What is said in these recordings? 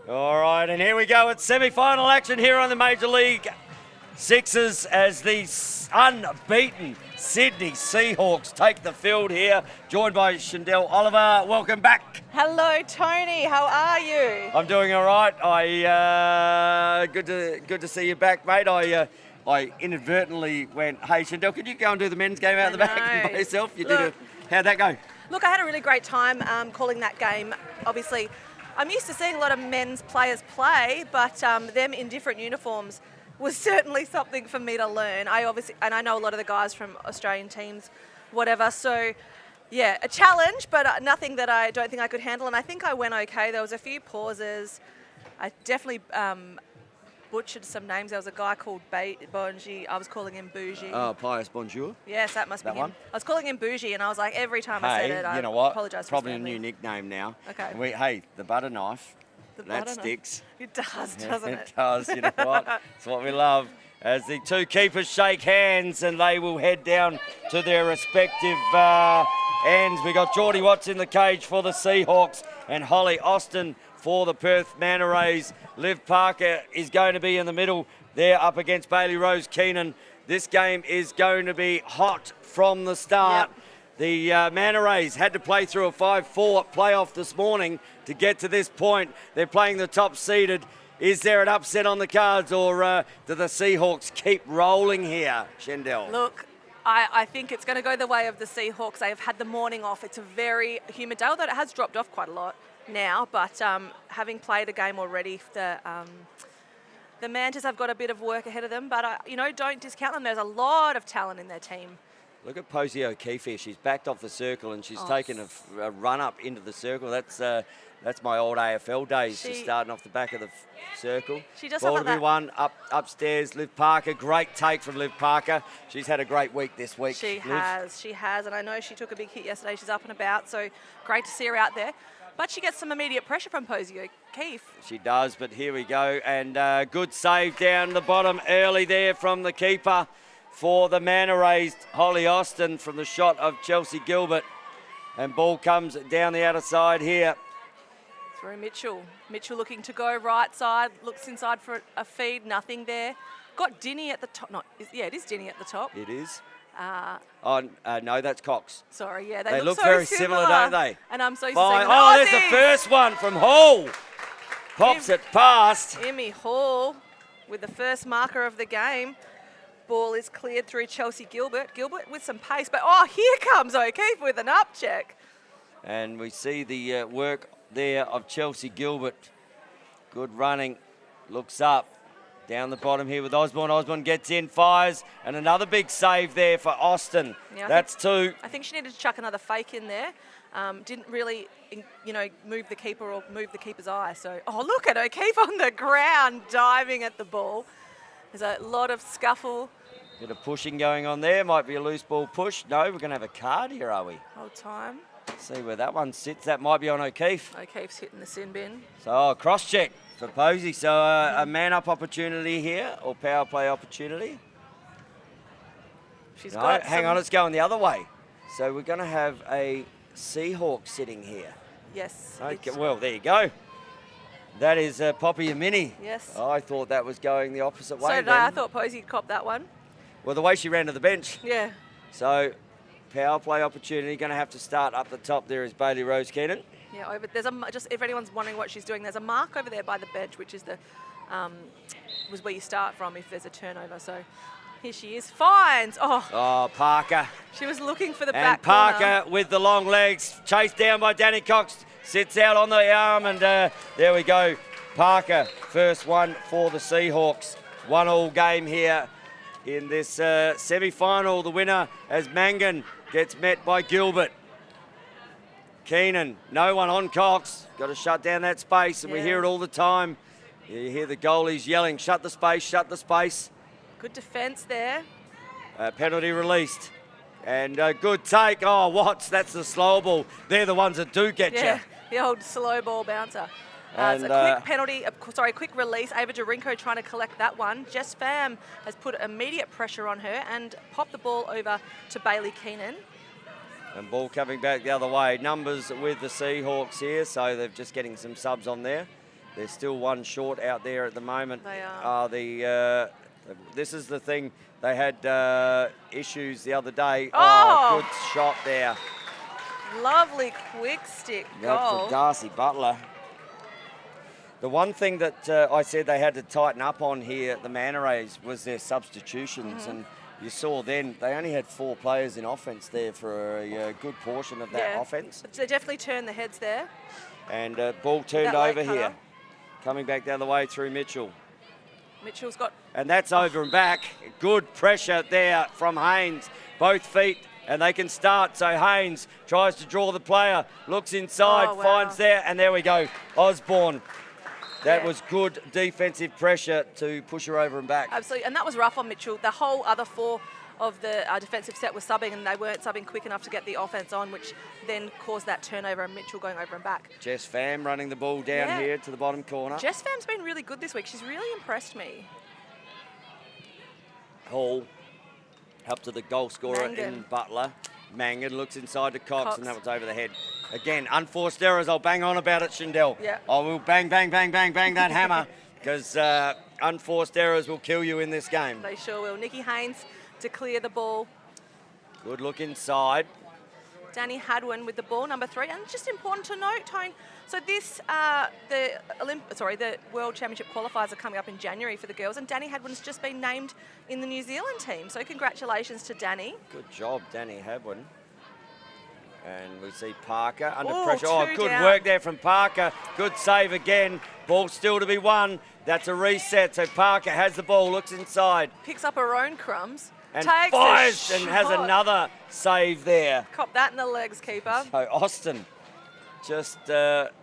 All right, and here we go. It's semi-final action here on the Major League Sixes as the unbeaten Sydney Seahawks take the field here, joined by Shandell Oliver. Welcome back. Hello, Tony. How are you? I'm doing all right. Good to see you back, mate. I inadvertently went, hey, Shandell, could you go and do the men's game out the back by yourself? How'd that go? Look, I had a really great time calling that game. Obviously, I'm used to seeing a lot of men's players play, but them in different uniforms was certainly something for me to learn. I know a lot of the guys from Australian teams, whatever. So, yeah, a challenge, but nothing that I don't think I could handle. And I think I went okay. There was a few pauses. I definitely butchered some names. There was a guy called Bonji. I was calling him Bougie. Oh, Pius Bonjour. Yes, that must be him. One? I was calling him Bougie, and I was like, every time I said it, I apologise for Probably his a new nickname now. Okay. Hey, the butter knife. That sticks. It does, doesn't it? It does, you know what? It's what we love. As the two keepers shake hands and they will head down to their respective ends. We got Geordie Watts in the cage for the Seahawks and Holly Austin for the Perth Manta Rays. Liv Parker is going to be in the middle there up against Bailey Rose Keenan. This game is going to be hot from the start. Yep. The Manta Rays had to play through a 5-4 playoff this morning to get to this point. They're playing the top seeded. Is there an upset on the cards, or do the Seahawks keep rolling here, Shandell? Look, I think it's going to go the way of the Seahawks. They have had the morning off. It's a very humid day, although it has dropped off quite a lot now. But having played a game already, the Mantas have got a bit of work ahead of them. But, don't discount them. There's a lot of talent in their team. Look at Posey O'Keefe here. She's backed off the circle and she's taken a run up into the circle. That's my old AFL days, just starting off the back of the circle. She does Ball have to be one upstairs. Liv Parker, great take from Liv Parker. She's had a great week this week. She has, and I know she took a big hit yesterday. She's up and about, so great to see her out there. But she gets some immediate pressure from Posey O'Keefe. She does, but here we go. And good save down the bottom early there from the keeper for the Manta Rays, Holly Austin, from the shot of Chelsea Gilbert. And ball comes down the outer side here. Through Mitchell. Mitchell looking to go right side, looks inside for a feed, nothing there. Got Dinny at the top. It is Dinny at the top. It is. No, that's Cox. Sorry, yeah, they look so very similar, don't they? And I'm so fine. Oh, there's the first one from Hall. Pops it past. Emmy Hall with the first marker of the game. Ball is cleared through Chelsea Gilbert. Gilbert with some pace, but here comes O'Keefe with an up check. And we see the work there of Chelsea Gilbert. Good running, looks up. Down the bottom here with Osborne. Osborne gets in, fires, and another big save there for Austin. Yeah, that's two. I think she needed to chuck another fake in there. Didn't really, move the keeper or move the keeper's eye. So, look at O'Keefe on the ground diving at the ball. There's a lot of scuffle. Bit of pushing going on there. Might be a loose ball push. No, we're going to have a card here, are we? Hold time. See where that one sits. That might be on O'Keefe. O'Keefe's hitting the sin bin. So, cross check for Posey. So, a man-up opportunity here, or power play opportunity. Hang on, it's going the other way. So, we're going to have a Seahawk sitting here. Yes. Okay, well, there you go. That is Poppy and Minnie. Yes. I thought that was going the opposite way. So did I. I thought Posey copped that one. Well, the way she ran to the bench. Yeah. So, power play opportunity. Going to have to start up the top. There is Bailey Rose Keenan. Yeah, there's just if anyone's wondering what she's doing, there's a mark over there by the bench, which is was where you start from if there's a turnover. So here she is. Finds. Oh, Parker. She was looking for the back corner. And Parker corner. with the long legs, chased down by Danny Cox, sits out on the arm, and there we go. Parker, first one for the Seahawks. 1-1 game here in this semi-final. The winner as Mangan gets met by Gilbert. Keenan, no one on Cox. Got to shut down that space, and we hear it all the time. You hear the goalies yelling, shut the space, shut the space. Good defence there. Penalty released. And good take. Oh, Watts, that's the slow ball. They're the ones that do get you. The old slow ball bouncer. It's a quick penalty, quick release. Ava Dorinko trying to collect that one. Jess Pham has put immediate pressure on her and popped the ball over to Bailey Keenan. And ball coming back the other way. Numbers with the Seahawks here, so they're just getting some subs on there. They're still one short out there at the moment. They are. This is the thing. They had issues the other day. Oh! Good shot there. Lovely quick stick goal. That's for Darcy Butler. The one thing that I said they had to tighten up on here at the Manta Rays was their substitutions. And you saw then they only had 4 players in offence there for a good portion of that offence. They definitely turned the heads there. And ball turned over here. Coming back the other way through Mitchell. Mitchell's got... And that's over and back. Good pressure there from Haynes. Both feet, and they can start. So Haynes tries to draw the player, looks inside, finds there, and there we go. Osborne. That was good defensive pressure to push her over and back. Absolutely, and that was rough on Mitchell. The whole other 4 of the defensive set were subbing, and they weren't subbing quick enough to get the offense on, which then caused that turnover and Mitchell going over and back. Jess Pham running the ball down here to the bottom corner. Jess Pham's been really good this week. She's really impressed me. Hall up to the goal scorer in Butler. Mangan looks inside to Cox, and that was over the head. Again, unforced errors. I'll bang on about it, Shindell. Yeah. I will bang, bang, bang, bang, bang that hammer, because unforced errors will kill you in this game. They sure will. Nikki Haynes to clear the ball. Good look inside. Danny Hadwin with the ball, number 3. And just important to note, Tone, so this, the World Championship qualifiers are coming up in January for the girls, and Danny Hadwin's just been named in the New Zealand team. So congratulations to Danny. Good job, Danny Hadwin. And we see Parker under Ooh, pressure. Oh, good work there from Parker. Good save again. Ball still to be won. That's a reset. So Parker has the ball, looks inside. Picks up her own crumbs. And takes fires and has another save there. Cop that in the legs, keeper. So Austin just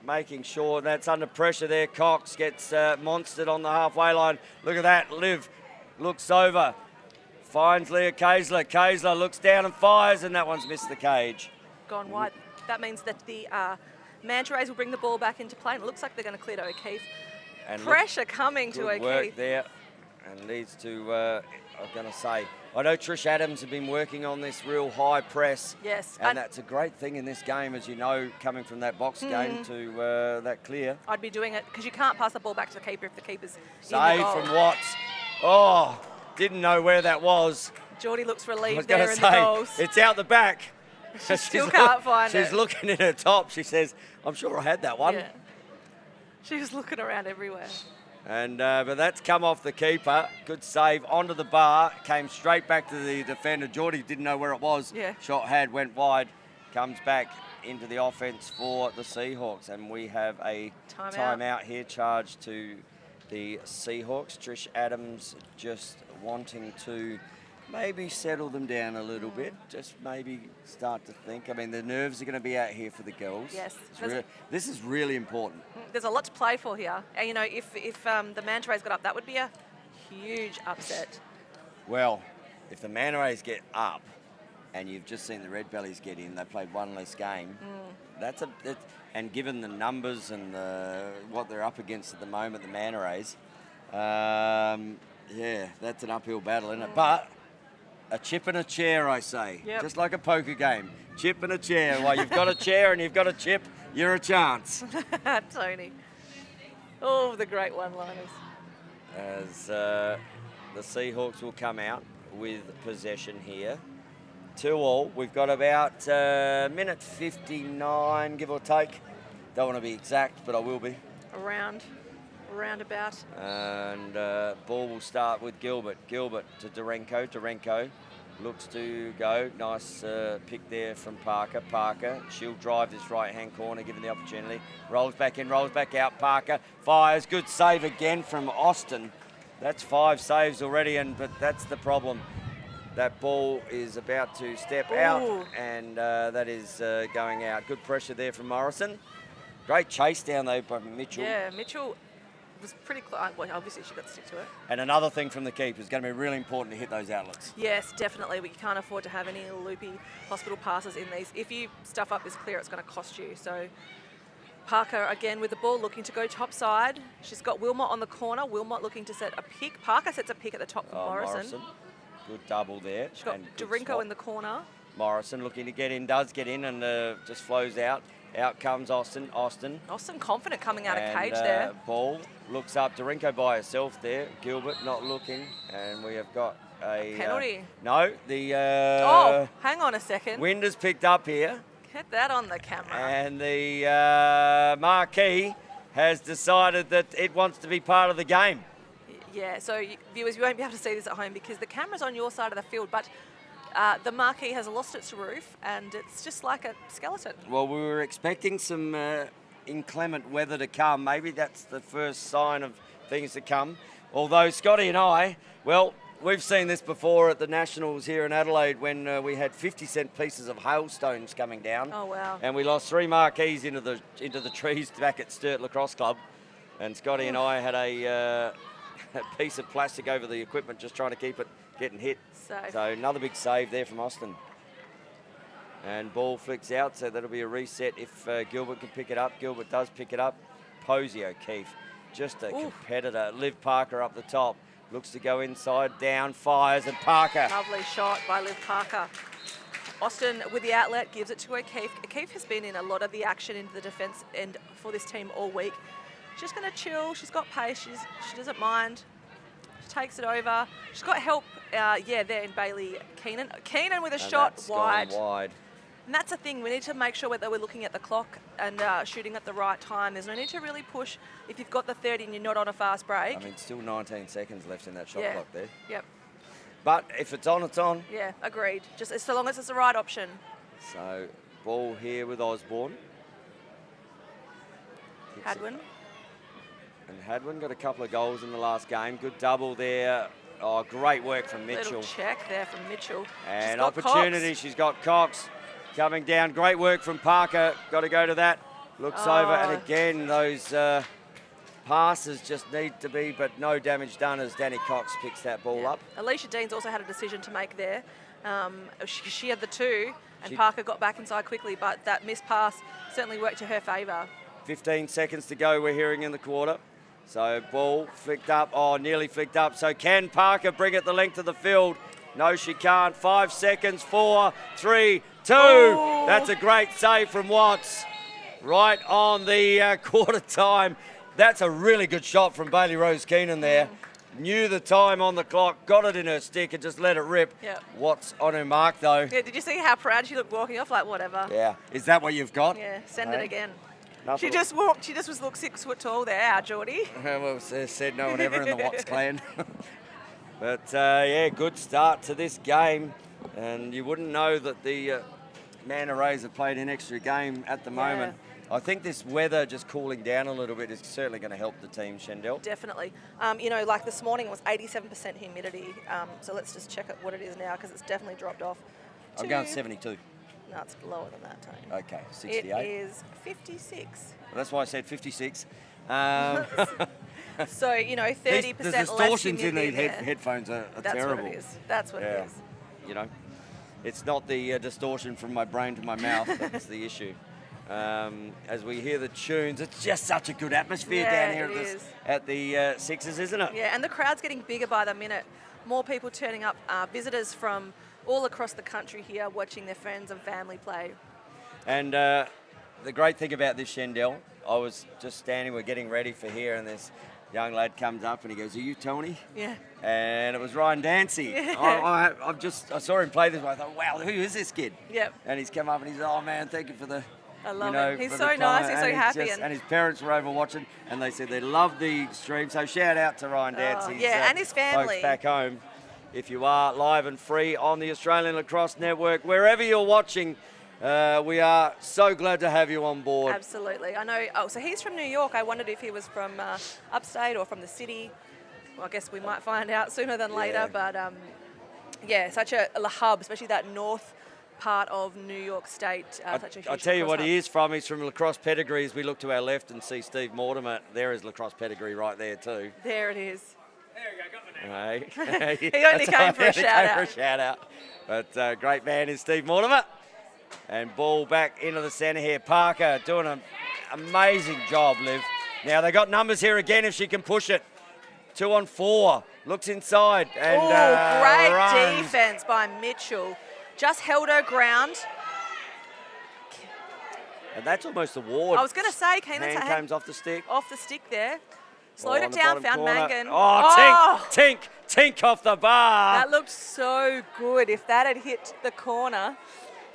making sure that's under pressure there. Cox gets monstered on the halfway line. Look at that. Liv looks over. Finds Leah Kaysler. Kaysler looks down and fires, and that one's missed the cage. Gone wide. That means that the Manta Rays will bring the ball back into play, and it looks like they're going to clear to O'Keefe. And pressure coming to O'Keefe. Good work there, and leads to, I'm going to say, I know Trish Adams have been working on this real high press. Yes. And that's a great thing in this game, as you know, coming from that box game to that clear. I'd be doing it, because you can't pass the ball back to the keeper if the keeper's Save in the goal. from Watts. Oh, didn't know where that was. Geordie looks relieved I was there going in to the say, goals. it's out the back. She still can't find it. She's looking at her top. She says, I'm sure I had that one. Yeah. She was looking around everywhere. And but that's come off the keeper. Good save onto the bar. Came straight back to the defender. Geordie didn't know where it was. Yeah. Shot went wide. Comes back into the offense for the Seahawks. And we have a timeout here charged to the Seahawks. Trish Adams just wanting to maybe settle them down a little bit. Just maybe start to think. I mean, the nerves are going to be out here for the girls. Yes. This is really important. There's a lot to play for here. And, you know, if the Manta Rays got up, that would be a huge upset. Well, if the Manta Rays get up and you've just seen the Red Bellies get in, they played one less game. And given the numbers and what they're up against at the moment, the Manta Rays, yeah, that's an uphill battle, isn't it? But a chip and a chair, I say. Yep. Just like a poker game. Chip and a chair. Well, you've got a chair and you've got a chip, you're a chance. Tony. Oh, the great one-liners. As the Seahawks will come out with possession here. 2-2. We've got about minute 59, give or take. Don't want to be exact, but I will be. Roundabout. And ball will start with Gilbert. Gilbert to Dorenko. Dorenko looks to go. Nice pick there from Parker. Parker, she'll drive this right-hand corner, given the opportunity. Rolls back in, rolls back out. Parker fires. Good save again from Austin. That's 5 saves already, but that's the problem. That ball is about to step out, and that is going out. Good pressure there from Morrison. Great chase down, though, by Mitchell. Yeah, Mitchell was pretty close. Well, obviously, she got to stick to it. And another thing from the keeper is going to be really important to hit those outlets. Yes, definitely. We can't afford to have any loopy hospital passes in these. If you stuff up this clear, it's going to cost you. So Parker, again, with the ball, looking to go topside. She's got Wilmot on the corner. Wilmot looking to set a pick. Parker sets a pick at the top for Morrison. Good double there. She's got Dorenko in the corner. Morrison looking to get in, does get in, and just flows out. Out comes Austin. Austin confident coming out of cage there. Ball looks up. Dorinko by herself there. Gilbert not looking. And we have got a penalty. No, the hang on a second. wind has picked up here. Get that on the camera. And the marquee has decided that it wants to be part of the game. Yeah, so viewers, you won't be able to see this at home because the camera's on your side of the field, but the marquee has lost its roof and it's just like a skeleton. Well, we were expecting some inclement weather to come. Maybe that's the first sign of things to come. Although Scotty and I, well, we've seen this before at the Nationals here in Adelaide when we had 50-cent pieces of hailstones coming down. Oh, wow. And we lost 3 marquees into the trees back at Sturt Lacrosse Club. And Scotty and I had a piece of plastic over the equipment just trying to keep it getting hit. So another big save there from Austin. And ball flicks out, so that'll be a reset if Gilbert can pick it up. Gilbert does pick it up. Posey O'Keefe, just a competitor. Liv Parker up the top. Looks to go inside, down, fires, and Parker. Lovely shot by Liv Parker. Austin with the outlet gives it to O'Keefe. O'Keefe has been in a lot of the action into the defence end for this team all week. She's going to chill. She's got pace. She doesn't mind. She takes it over. She's got help, there in Bailey Keenan. Keenan with a shot wide. And that's the thing. We need to make sure that we're looking at the clock and shooting at the right time. There's no need to really push if you've got the 30 and you're not on a fast break. I mean, still 19 seconds left in that shot clock there. Yep. But if it's on, it's on. Yeah, agreed. Just so long as it's the right option. So, ball here with Osborne. Hadwin. And Hadwin got a couple of goals in the last game. Good double there. Oh, great work from Mitchell. Little check there from Mitchell. And opportunity. Cox. She's got Cox coming down. Great work from Parker. Got to go to that. Looks over. And again, those passes just need to be, but no damage done as Danny Cox picks that ball up. Alicia Dean's also had a decision to make there. She had the 2, and Parker got back inside quickly, but that missed pass certainly worked to her favour. 15 seconds to go, we're hearing in the quarter. So ball flicked up, nearly flicked up. So can Parker bring it the length of the field? No, she can't. 5 seconds, 4, 3, 2. Ooh. That's a great save from Watts. Right on the quarter time. That's a really good shot from Bailey Rose Keenan there. Knew the time on the clock, got it in her stick and just let it rip. Yep. Watts on her mark though. Yeah, did you see how proud she looked walking off? Like, whatever. Yeah. Is that what you've got? Yeah, send it again. Nothing. She just looked 6 foot tall there, our Geordie. Well, said no one ever in the Watts clan. But good start to this game. And you wouldn't know that the Manta Rays have played an extra game at the moment. I think this weather just cooling down a little bit is certainly going to help the team, Shendell. Definitely. Like this morning was 87% humidity. So let's just check what it is now because it's definitely dropped off. I'm going 72. No, it's lower than that, Tony. Okay, 68. It is 56. Well, that's why I said 56. So, 30% the distortions in these there. headphones are That's terrible. What it is. That's what it is. It's not the distortion from my brain to my mouth that's the issue. As we hear the tunes, it's just such a good atmosphere down here at the Sixers, isn't it? Yeah, and the crowd's getting bigger by the minute. More people turning up, visitors from all across the country here watching their friends and family play. And the great thing about this, Shendell, I was just standing, we're getting ready for here, and this young lad comes up and he goes, "Are you Tony?" Yeah. And it was Ryan Dancy. Yeah. I saw him play this one. I thought, wow, who is this kid? Yep. And he's come up and he's, "Oh man, thank you for the." I love him. He's so nice. He's so happy. And his parents were over watching, and they said they loved the stream. So shout out to Ryan Dancy. And his family. Folks back home. If you are live and free on the Australian Lacrosse Network, wherever you're watching, we are so glad to have you on board. Absolutely. I know. Oh, so he's from New York. I wondered if he was from upstate or from the city. Well, I guess we might find out sooner than later. But such a hub, especially that north part of New York State. Such a huge I'll tell you what hub. he is from. He's from Lacrosse Pedigree. As we look to our left and see Steve Mortimer, there is Lacrosse Pedigree right there too. There it is. There you go, got my name. He only came for a shout out. But great man is Steve Mortimer. And ball back into the centre here. Parker doing an amazing job, Liv. Now they got numbers here again if she can push it. 2 on 4. Looks inside. And great runs. defence by Mitchell. Just held her ground. And that's almost a ward. I was going to say, Keenan's hand comes off the stick. Off the stick there. Slowed it down, found Mangan. Oh, tink off the bar. That looked so good. If that had hit the corner.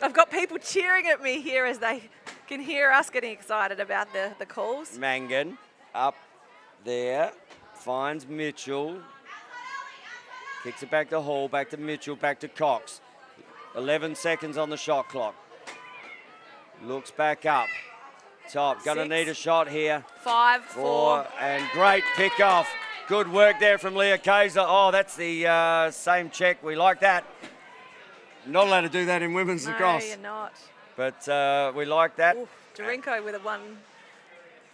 I've got people cheering at me here as they can hear us getting excited about the calls. Mangan up there, finds Mitchell. Kicks it back to Hall, back to Mitchell, back to Cox. 11 seconds on the shot clock. Looks back up. Top, going to need a shot here. 5, 4. And great pick off. Good work there from Leah Kaiser. Oh, that's the same check. We like that. Not allowed to do that in women's lacrosse. No, you're not. But we like that. Ooh, Dorinko with a one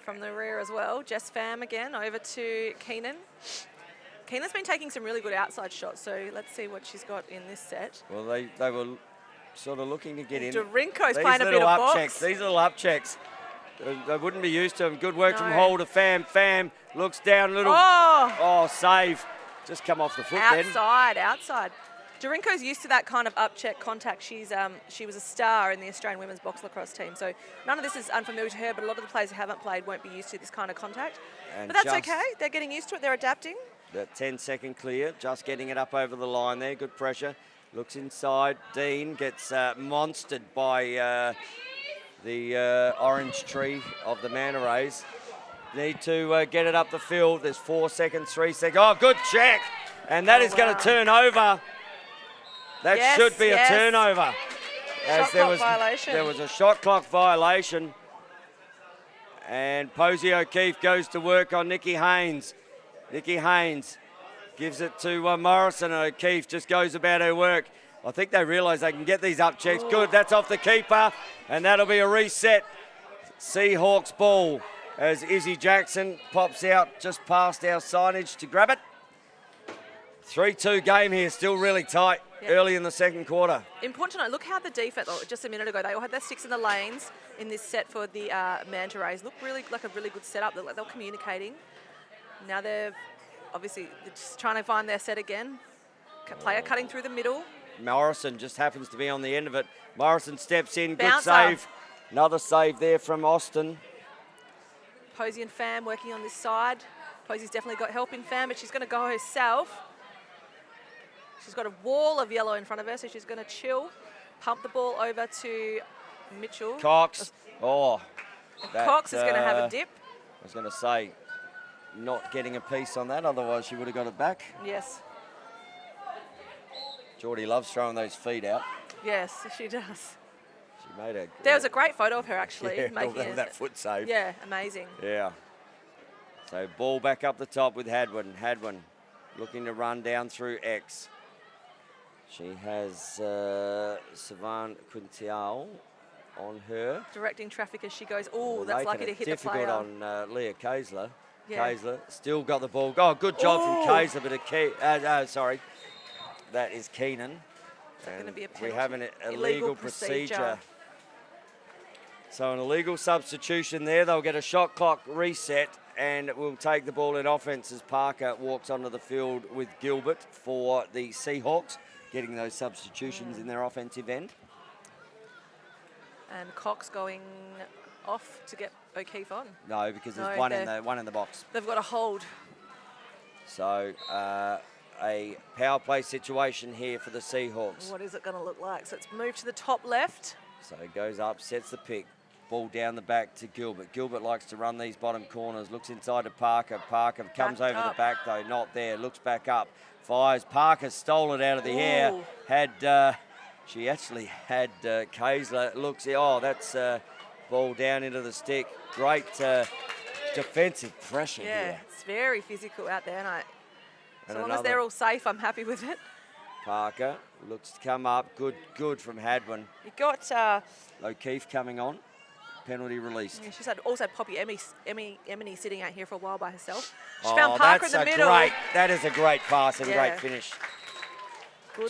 from the rear as well. Jess Pham again over to Keenan. Keenan's been taking some really good outside shots, so let's see what she's got in this set. Well, they were sort of looking to get in. Dorinko's playing a bit of box. Checks. These little up checks. They wouldn't be used to them. Good work from Hall to Pham. Pham looks down a little. Oh, save. Just come off the foot Outside. Dorinko's used to that kind of up-check contact. She was a star in the Australian women's box lacrosse team, so none of this is unfamiliar to her, but a lot of the players who haven't played won't be used to this kind of contact. But that's okay. They're getting used to it. They're adapting. That 10-second clear, just getting it up over the line there. Good pressure. Looks inside. Dean gets monstered by the orange tree of the Manta Rays. Need to get it up the field. There's 4 seconds, 3 seconds. Oh, good check. And that is going to turn over. That should be a turnover. As there was a shot clock violation. And Posey O'Keefe goes to work on Nikki Haynes. Nikki Haynes gives it to Morrison, and O'Keefe just goes about her work. I think they realise they can get these up checks. Good, that's off the keeper, and that'll be a reset. Seahawks ball as Izzy Jackson pops out just past our signage to grab it. 3-2 game here, still really tight early in the second quarter. Important to note, look how the defense, just a minute ago, they all had their sticks in the lanes in this set for the Manta Rays. Look really like a really good setup. They're communicating. Now they're just trying to find their set again. Player cutting through the middle. Morrison just happens to be on the end of it. Morrison steps in, good Bouncer. save. Another save there from Austin. Posey and Pham working on this side. Posey's definitely got help in Pham, but she's going to go herself. She's got a wall of yellow in front of her, so she's going to chill. Pump the ball over to Mitchell. Cox. Cox is going to have a dip. I was going to say, not getting a piece on that, otherwise she would have got it back. Yes. Geordie loves throwing those feet out. Yes, she does. She made a... There was a great photo of her, actually. making that foot save. Yeah, amazing. Yeah. So ball back up the top with Hadwin. Hadwin looking to run down through X. She has Savan Quintial on her. Directing traffic as she goes. Oh, that's lucky to hit the player. Difficult on Leah Kaisler. Yeah. Kaisler still got the ball. Oh, good job from Kaisler, but sorry. That is Keenan. Going to be a penalty. We have an illegal procedure. So an illegal substitution there. They'll get a shot clock reset and we'll take the ball in offense as Parker walks onto the field with Gilbert for the Seahawks, getting those substitutions in their offensive end. And Cox going off to get O'Keefe on. No, because there's one in the box. They've got a hold. So a power play situation here for the Seahawks. What is it going to look like? So it's moved to the top left. So he goes up, sets the pick. Ball down the back to Gilbert. Gilbert likes to run these bottom corners. Looks inside to Parker. Parker comes over the back though, not there. Looks back up. Fires. Parker stole it out of the air. She actually had Kaisler. Looks, that's ball down into the stick. Great defensive pressure here. It's very physical out there, as long as they're all safe, I'm happy with it. Parker looks to come up. Good from Hadwin. You got O'Keefe coming on. Penalty released. Yeah, she's had also Poppy Emily sitting out here for a while by herself. She found Parker in the middle. That is a great pass and great finish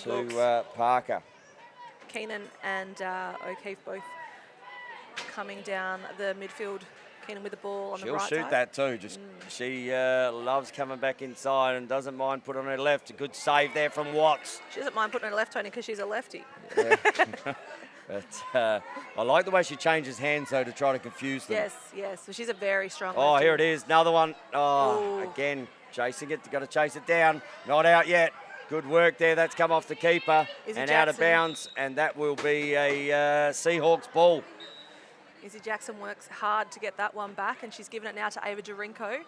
to Parker. Keenan and O'Keefe both coming down the midfield. Keenan with the ball on the right side. She'll shoot that too. She loves coming back inside and doesn't mind putting on her left. A good save there from Watts. She doesn't mind putting on her left, Tony, because she's a lefty. Yeah. But I like the way she changes hands, though, to try to confuse them. Yes, yes. So she's a very strong Oh, lefty. here it is. Another one. Oh, Ooh. again, chasing it. Got to chase it down. Not out yet. Good work there. That's come off the keeper and out of bounds. And that will be a Seahawks ball. Izzy Jackson works hard to get that one back, and she's given it now to Ava Dorinko.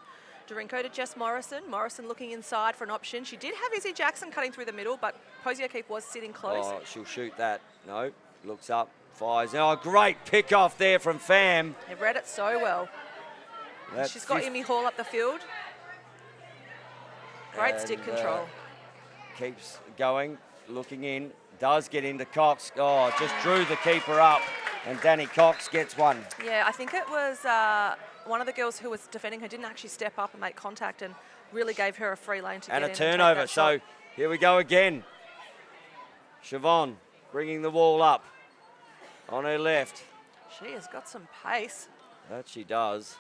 Dorinko to Jess Morrison. Morrison looking inside for an option. She did have Izzy Jackson cutting through the middle, but Posey O'Keefe was sitting close. Oh, she'll shoot that. No, looks up, fires. Oh, great pick off there from Pham. They read it so well. She's got Imi Hall up the field. Great stick control. Keeps going, looking in, does get into Cox. Oh, just drew the keeper up, and Danny Cox gets one. Yeah, I think it was one of the girls who was defending her didn't actually step up and make contact and really gave her a free lane to get in. And a turnover, so here we go again. Siobhan bringing the wall up on her left. She has got some pace. That she does.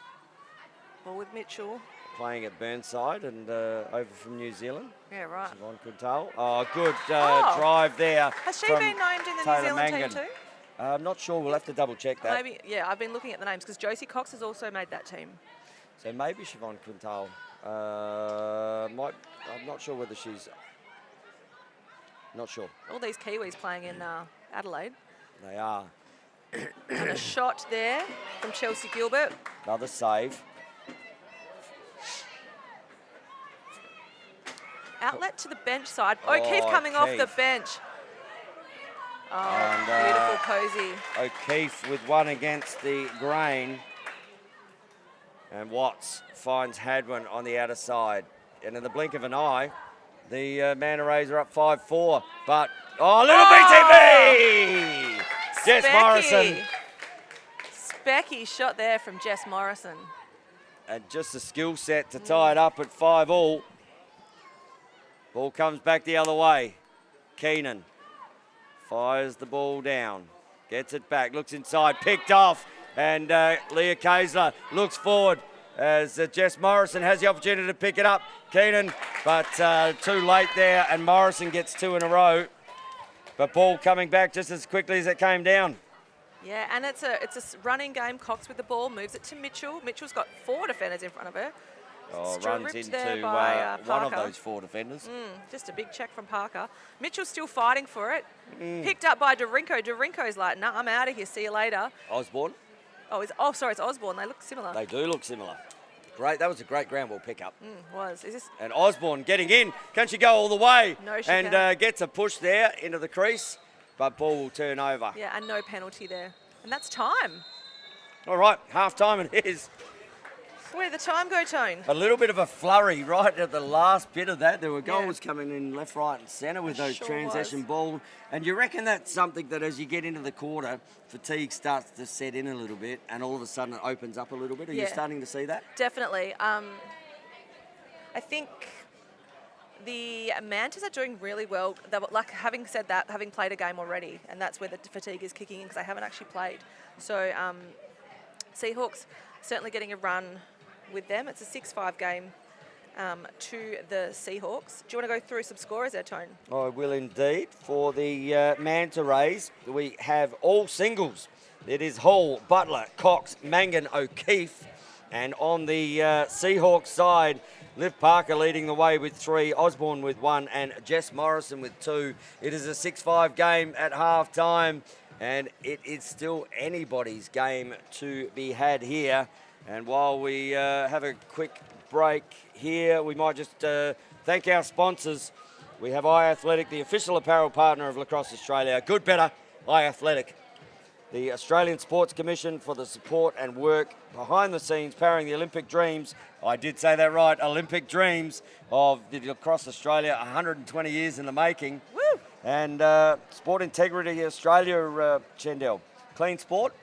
Ball with Mitchell. Playing at Burnside and over from New Zealand. Yeah, right. Siobhan Quintal. Oh, good drive there. Has she been named in the New Zealand team too? I'm not sure. We'll have to double check that. Maybe, yeah, I've been looking at the names because Josie Cox has also made that team. So maybe Siobhan Quintal. I'm not sure whether she's... Not sure. All these Kiwis playing in Adelaide. They are. And a shot there from Chelsea Gilbert. Another save. Outlet to the bench side. O'Keefe coming off the bench. Oh, and, beautiful Posey. O'Keefe with one against the grain. And Watts finds Hadwin on the outer side. And in the blink of an eye, the Manta Rays are up 5-4. But, little BTB! Jess Morrison. Specky shot there from Jess Morrison. And just a skill set to tie it up at 5-all. Ball comes back the other way. Keenan fires the ball down. Gets it back, looks inside, picked off. And Leah Kaysler looks forward as Jess Morrison has the opportunity to pick it up. Keenan, but too late there, and Morrison gets two in a row. But ball coming back just as quickly as it came down. Yeah, and it's a running game. Cox with the ball, moves it to Mitchell. Mitchell's got four defenders in front of her. Runs into one of those four defenders. Just a big check from Parker. Mitchell's still fighting for it. Picked up by Dorinko. Dorinko's like, nah, I'm out of here. See you later. Osborne. Sorry, it's Osborne. They look similar. They do look similar. Great. That was a great ground ball pickup. Was. Is this? And Osborne getting in. Can she go all the way? No, she can't. Gets a push there into the crease, but ball will turn over. Yeah, and no penalty there. And that's time. All right, half time it is. Where'd the time go, Tone? A little bit of a flurry right at the last bit of that. There were goals coming in left, right and centre with those transition balls. And you reckon that's something that as you get into the quarter, fatigue starts to set in a little bit and all of a sudden it opens up a little bit? Are you starting to see that? Definitely. I think the Mantas are doing really well. Like, having said that, having played a game already, and that's where the fatigue is kicking in because they haven't actually played. So Seahawks certainly getting a run with them. It's a 6-5 game to the Seahawks. Do you want to go through some scorers there, Tone? I will indeed. For the Manta Rays, we have all singles. It is Hall, Butler, Cox, Mangan, O'Keefe. And on the Seahawks side, Liv Parker leading the way with 3, Osborne with 1, and Jess Morrison with 2. It is a 6-5 game at half time, and it is still anybody's game to be had here. And while we have a quick break here, we might just thank our sponsors. We have iAthletic, the official apparel partner of Lacrosse Australia. Good, better, iAthletic. The Australian Sports Commission for the support and work behind the scenes, powering the Olympic dreams. I did say that right, Olympic dreams of the Lacrosse Australia, 120 years in the making. Woo! And Sport Integrity Australia, Chendel. Clean sport.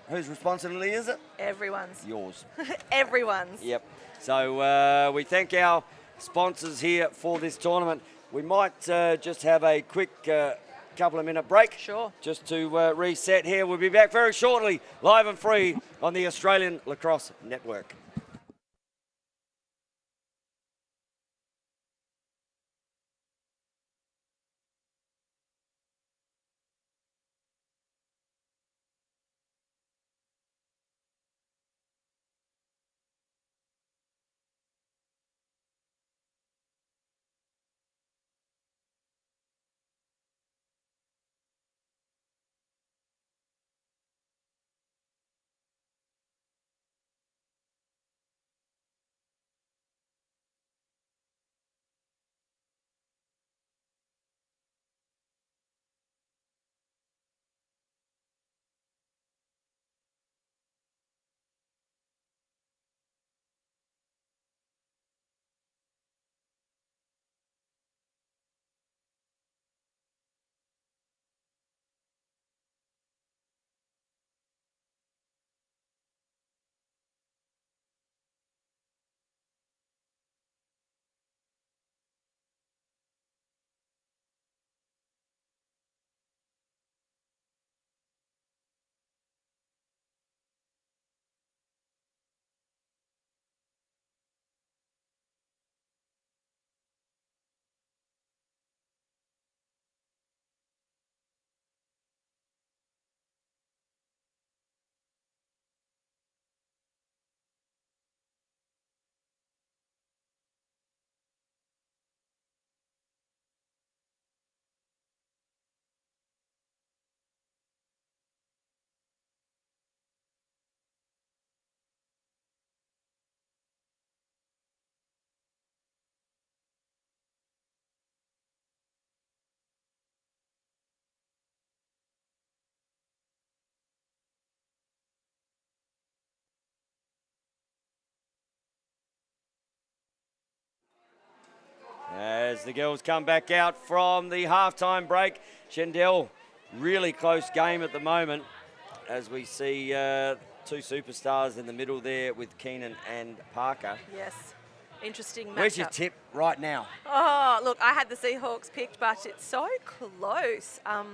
Whose responsibility is it? Everyone's. Yours. Everyone's. Yep. So we thank our sponsors here for this tournament. We might just have a quick couple of minute break. Sure. Just to reset here. We'll be back very shortly, live and free on the Australian Lacrosse Network. the girls come back out from the halftime break. Shendell, really close game at the moment as we see two superstars in the middle there with Keenan and Parker. Yes. Interesting matchup. Where's your tip right now? Oh, look, I had the Seahawks picked, but it's so close. I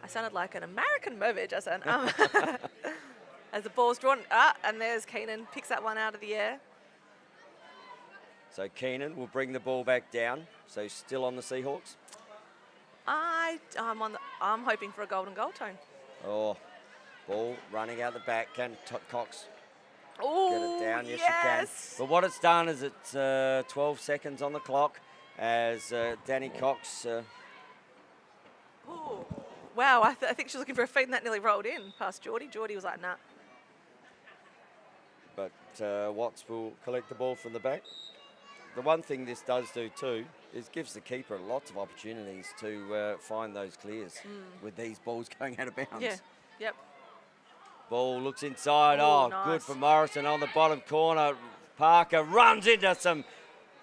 sounded like an American movie, just then. As the ball's drawn, and there's Keenan, picks that one out of the air. So Keenan will bring the ball back down. So still on the Seahawks. I'm hoping for a golden goal tone. Oh, ball running out the back. Can Cox Oh, get it down? Yes, yes. she can. But what it's done is it's 12 seconds on the clock as Danny Cox. Ooh. Wow, I think she's looking for a feed and that nearly rolled in past Geordie. Geordie was like, nah. But Watts will collect the ball from the back. The one thing this does do too is gives the keeper lots of opportunities to find those clears with these balls going out of bounds. Yeah, yep. Ball looks inside. Ooh, Oh, nice. good for Morrison on the bottom corner. Parker runs into some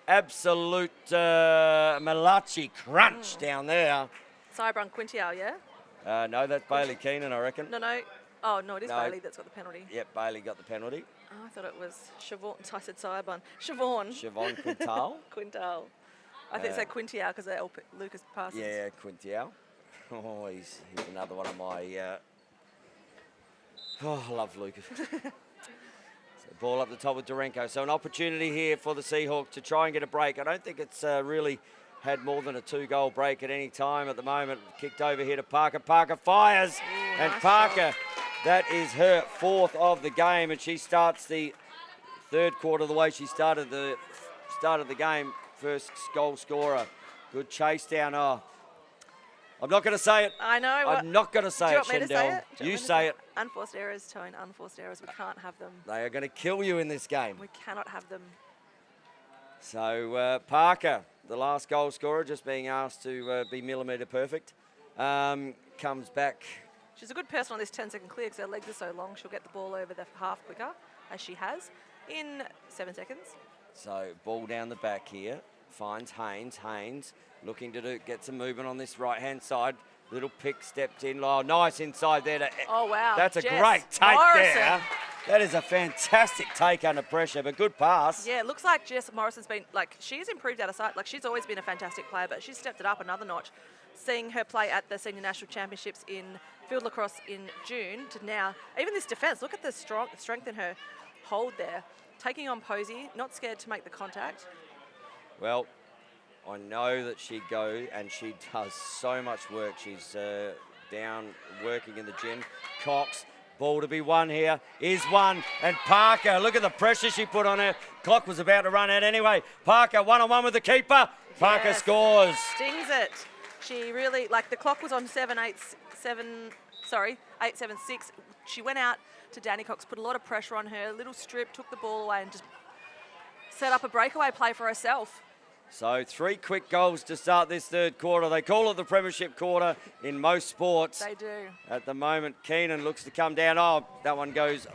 absolute Malachi crunch down there. Cybrun Quintial, yeah? No, that's Bailey Keenan, I reckon. No. Oh, no, it is No. Bailey that's got the penalty. Yep, Bailey got the penalty. Oh, I thought it was Siobhan. I said Cybrun. Siobhan. Siobhan Quintal. Quintal. I think it's like Quintial because they're Lucas Parsons. Yeah, Quintial. Oh, he's another one of my... Oh, I love Lucas. So ball up the top with Durenko. So an opportunity here for the Seahawks to try and get a break. I don't think it's really had more than a 2-goal break at any time at the moment. Kicked over here to Parker. Parker fires. Ooh, And nice Parker, shot. that is her 4th of the game. And she starts the 3rd quarter the way she started the game. First goal scorer. Good chase down. Oh, I'm not going to say it. I know. I'm not going to say Do it, you want me to say Shendell. it? Do You want me to say it. Unforced errors, Tone. Unforced errors. We can't have them. They are going to kill you in this game. We cannot have them. So Parker, the last goal scorer, just being asked to be millimetre perfect, comes back. She's a good person on this 10-second clear because her legs are so long. She'll get the ball over the half quicker, as she has, in 7 seconds. So ball down the back here. Finds Haynes. Haynes looking to get some movement on this right-hand side. Little pick stepped in. Oh, nice inside there. Oh, wow. That's a Jess great take Morrison. there. That is a fantastic take under pressure, but good pass. Yeah, it looks like Jess Morrison's been, she's improved out of sight. She's always been a fantastic player, but she's stepped it up another notch. Seeing her play at the Senior National Championships in Field Lacrosse in June to now. Even this defence, look at the strength in her hold there. Taking on Posey, not scared to make the contact. Well, I know that she'd go and she does so much work. She's down working in the gym. Cox, ball to be won here, is won. And Parker, look at the pressure she put on her. Clock was about to run out anyway. Parker, 1-on-1 with the keeper. Parker Yes. scores. Stings it. She really, the clock was on 8-7-6. She went out to Danny Cox, put a lot of pressure on her, little strip, took the ball away and just set up a breakaway play for herself. So 3 quick goals to start this 3rd quarter. They call it the premiership quarter in most sports. They do. At the moment, Keenan looks to come down. Oh, that one goes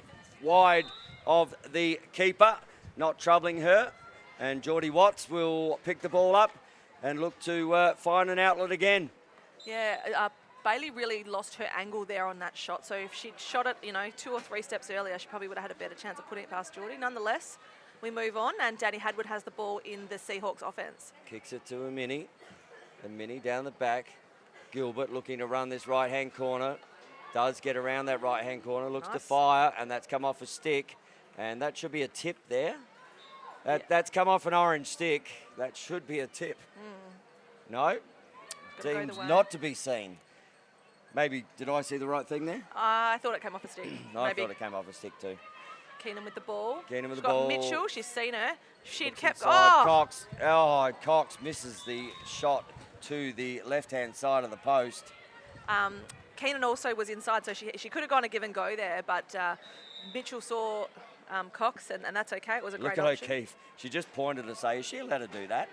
wide of the keeper, not troubling her. And Geordie Watts will pick the ball up and look to find an outlet again. Yeah, Bailey really lost her angle there on that shot. So if she'd shot it, 2 or 3 steps earlier, she probably would have had a better chance of putting it past Geordie. Nonetheless, we move on, and Danny Hadwood has the ball in the Seahawks offense. Kicks it to a Mini. The Mini down the back. Gilbert looking to run this right-hand corner. Does get around that right-hand corner. Looks to Nice. fire, and that's come off a stick. And that should be a tip there. That's come off an orange stick. That should be a tip. No? Gotta go Seems the way. not to be seen. Maybe, did I see the right thing there? I thought it came off a stick. No, I Maybe. thought it came off a stick too. Keenan with the ball. Keenan with She's the got ball. Mitchell, she's seen her. She'd Looks kept. inside. Oh! Cox. Oh, Cox misses the shot to the left-hand side of the post. Keenan also was inside, so she could have gone a give and go there, but Mitchell saw Cox, and that's okay. It was a Look great at option. O'Keefe. She just pointed to say, is she allowed to do that?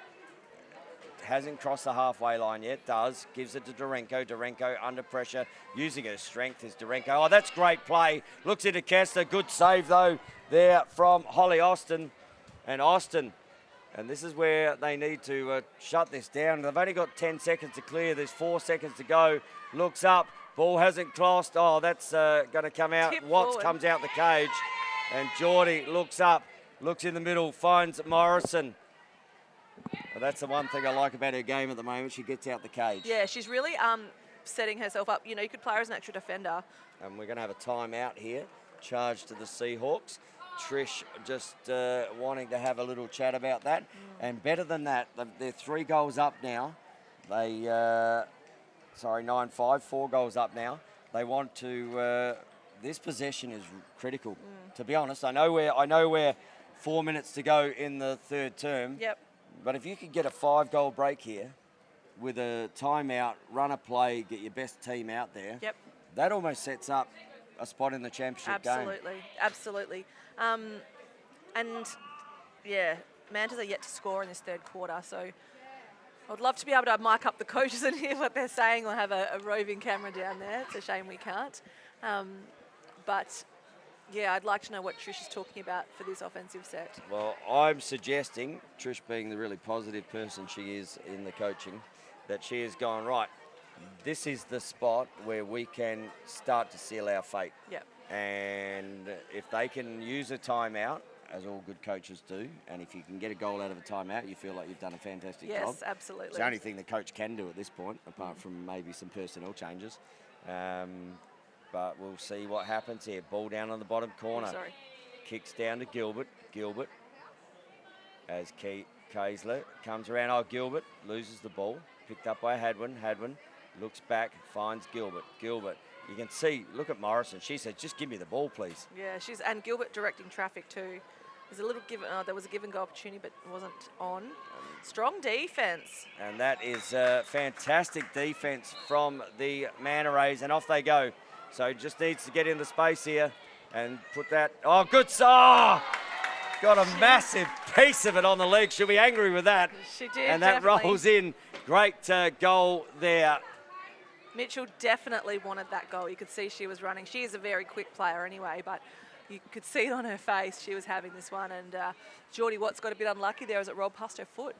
Hasn't crossed the halfway line yet. Does. Gives it to Durenko. Durenko under pressure. Using her strength is Durenko. Oh, that's great play. Looks into Kessler. Good save, though, there from Holly Austin. And Austin And this is where they need to shut this down. They've only got 10 seconds to clear. There's 4 seconds to go. Looks up. Ball hasn't crossed. Oh, that's going to come out. Tip Watts forward. comes out the cage. And Geordie looks up, looks in the middle, finds Morrison. Well, that's the one thing I like about her game at the moment. She gets out the cage. Yeah, she's really setting herself up. You know, you could play her as an extra defender. And we're going to have a timeout here. Charge to the Seahawks. Trish just wanting to have a little chat about that. And better than that, they're 3 goals up now. They, 9-5, 4 goals up now. They want to, this possession is critical. To be honest, I know we're 4 minutes to go in the third term. Yep. But if you could get a 5-goal break here with a timeout, run a play, get your best team out there, Yep. that almost sets up a spot in the championship game. Absolutely. And yeah, Mantas are yet to score in this third quarter, so I'd love to be able to mic up the coaches and hear what they're saying, or have a roving camera down there. It's a shame we can't. But yeah, I'd like to know what Trish is talking about for this offensive set. Well, I'm suggesting, Trish being the really positive person she is in the coaching, that she has gone, right, this is the spot where we can start to seal our fate. Yep. And if they can use a timeout, as all good coaches do, and if you can get a goal out of a timeout, you feel like you've done a fantastic job. Yes, absolutely. It's the only thing the coach can do at this point, apart from maybe some personnel changes. But we'll see what happens here. Ball down on the bottom corner. Oh, sorry. Kicks down to Gilbert. Gilbert, as Kaysler comes around. Oh, Gilbert loses the ball. Picked up by Hadwin. Hadwin looks back, finds Gilbert. Gilbert, you can see, look at Morrison. She said, just give me the ball, please. Yeah, and Gilbert directing traffic too. There's a little there was a give and go opportunity, but it wasn't on. Strong defense. And that is fantastic defense from the Manta Rays, and off they go. So just needs to get in the space here and put that. Oh, good saw! Got a massive piece of it on the leg. She'll be angry with that. She did. And that definitely. rolls in. Great goal there. Mitchell definitely wanted that goal. You could see she was running. She is a very quick player anyway, but you could see it on her face. She was having this one. And Geordie Watts got a bit unlucky there as it rolled past her foot.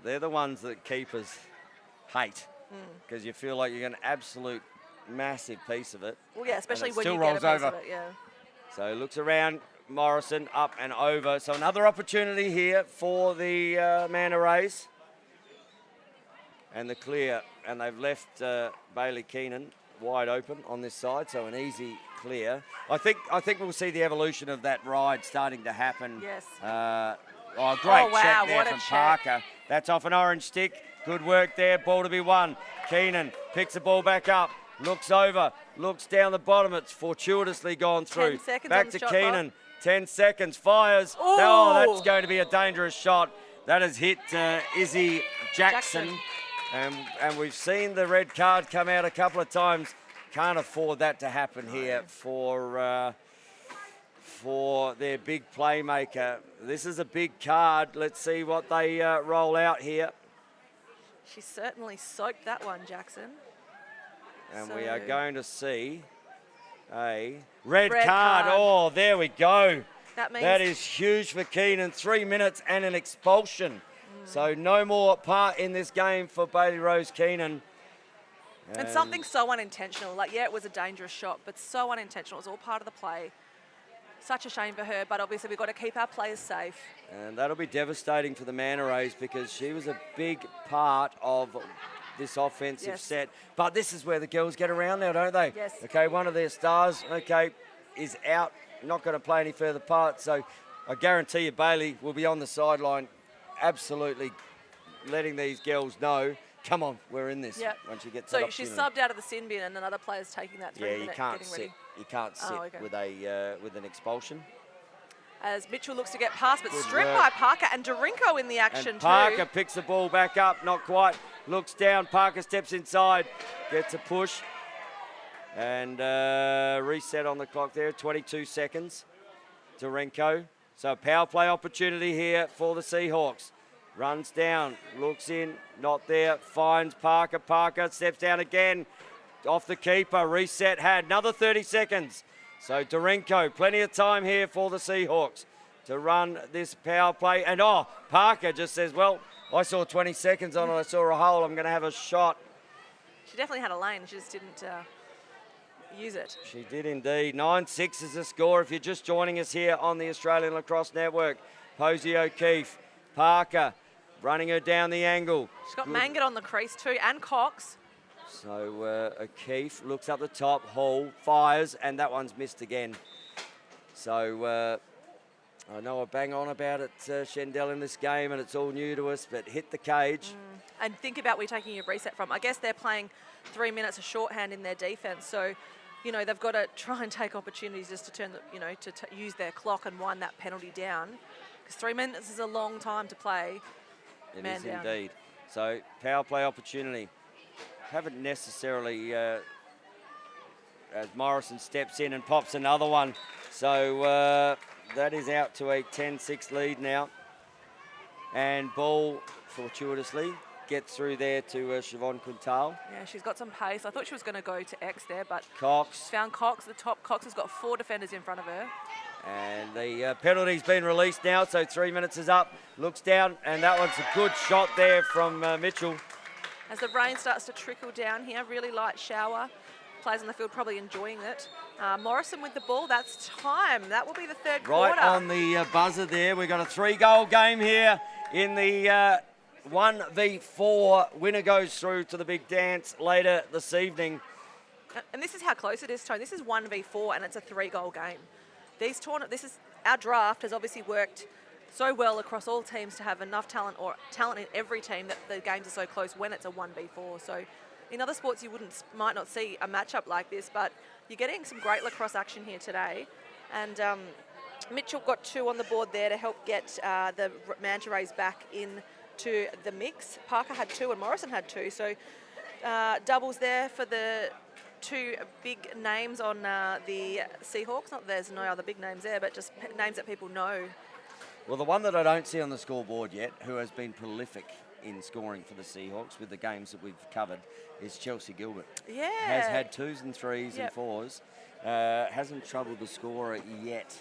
They're the ones that keepers hate because you feel like you're an absolute massive piece of it. Well, yeah, especially when still you get a rolls piece over. of it, yeah. So looks around, Morrison up and over. So another opportunity here for the Manta Rays. And the clear, and they've left Bailey Keenan wide open on this side, so an easy clear. I think we'll see the evolution of that ride starting to happen. Yes. Great wow, check there what a from check. Parker. That's off an orange stick. Good work there, ball to be won. Keenan picks the ball back up, looks over, looks down the bottom. It's fortuitously gone through. 10 seconds back on to the shot Keenan. 10 seconds, fires. Ooh. Oh, that's going to be a dangerous shot. That has hit Izzy Jackson. And we've seen the red card come out a couple of times. Can't afford that to happen here for their big playmaker. This is a big card. Let's see what they roll out here. She certainly soaked that one, Jackson. And So- we are going to see a red card. card. Oh, there we go. That means That is huge for Keenan. 3 minutes and an expulsion. So no more part in this game for Bailey Rose Keenan. and something so unintentional. Like, yeah, it was a dangerous shot, but so unintentional. It was all part of the play. Such a shame for her, but obviously we've got to keep our players safe. And that'll be devastating for the Manta Rays because she was a big part of this offensive Yes. set. But this is where the girls get around now, don't they? Yes. Okay, one of their stars, is out, not going to play any further part. So I guarantee you Bailey will be on the sideline absolutely letting these girls know, come on, we're in this. Yep. Once you get to So that she's opportunity. subbed out of the sin bin and another player's taking that 3 Yeah, minute you can't getting sit. ready. You can't sit okay. with an expulsion. As Mitchell looks to get past, but Good stripped work. by Parker and Dorinko in the action And Parker too. picks the ball back up, not quite. Looks down, Parker steps inside, gets a push. And reset on the clock there, 22 seconds. Dorinko. So a power play opportunity here for the Seahawks. Runs down, looks in, not there, finds Parker. Parker steps down again, off the keeper, reset, had another 30 seconds. So Dorinko, plenty of time here for the Seahawks. to run this power play. And, Parker just says, well, I saw 20 seconds on it. I saw a hole. I'm going to have a shot. She definitely had a lane. She just didn't use it. She did indeed. 9-6 is the score. If you're just joining us here on the Australian Lacrosse Network, Posey O'Keefe, Parker running her down the angle. She's got Mangan on the crease too, and Cox. So O'Keefe looks up the top, Hall fires, and that one's missed again. So I know I bang on about it, Shendell, in this game, and it's all new to us, but hit the cage. And think about where you're taking your reset from. I guess they're playing 3 minutes of shorthand in their defence, so they've got to try and take opportunities just to turn to use their clock and wind that penalty down, because 3 minutes is a long time to play. It is indeed. So power play opportunity. Haven't necessarily, as Morrison steps in and pops another one. So that is out to a 10-6 lead now. And ball, fortuitously, gets through there to Siobhan Quintal. Yeah, she's got some pace. I thought she was going to go to X there, but Cox. Found Cox at the top. Cox has got 4 defenders in front of her. And the penalty's been released now, so 3 minutes is up. Looks down, and that one's a good shot there from Mitchell. As the rain starts to trickle down here, really light shower. Players on the field probably enjoying it. Morrison with the ball, that's time. That will be the third quarter. Right on the buzzer there. We've got a 3-goal game here in the 1v4. Winner goes through to the big dance later this evening. And this is how close it is, Tony. This is 1v4 and it's a 3-goal game. Our draft has obviously worked so well across all teams to have enough talent in every team that the games are so close when it's a 1v4. So in other sports you might not see a matchup like this, but you're getting some great lacrosse action here today. And Mitchell got 2 on the board there to help get the Manta Rays back into the mix. Parker had 2 and Morrison had 2. So doubles there for the 2 big names on the Seahawks. Not that there's no other big names there, but just names that people know. Well, the one that I don't see on the scoreboard yet, who has been prolific in scoring for the Seahawks with the games that we've covered, is Chelsea Gilbert. Yeah. Has had 2s and 3s and 4s. Hasn't troubled the scorer yet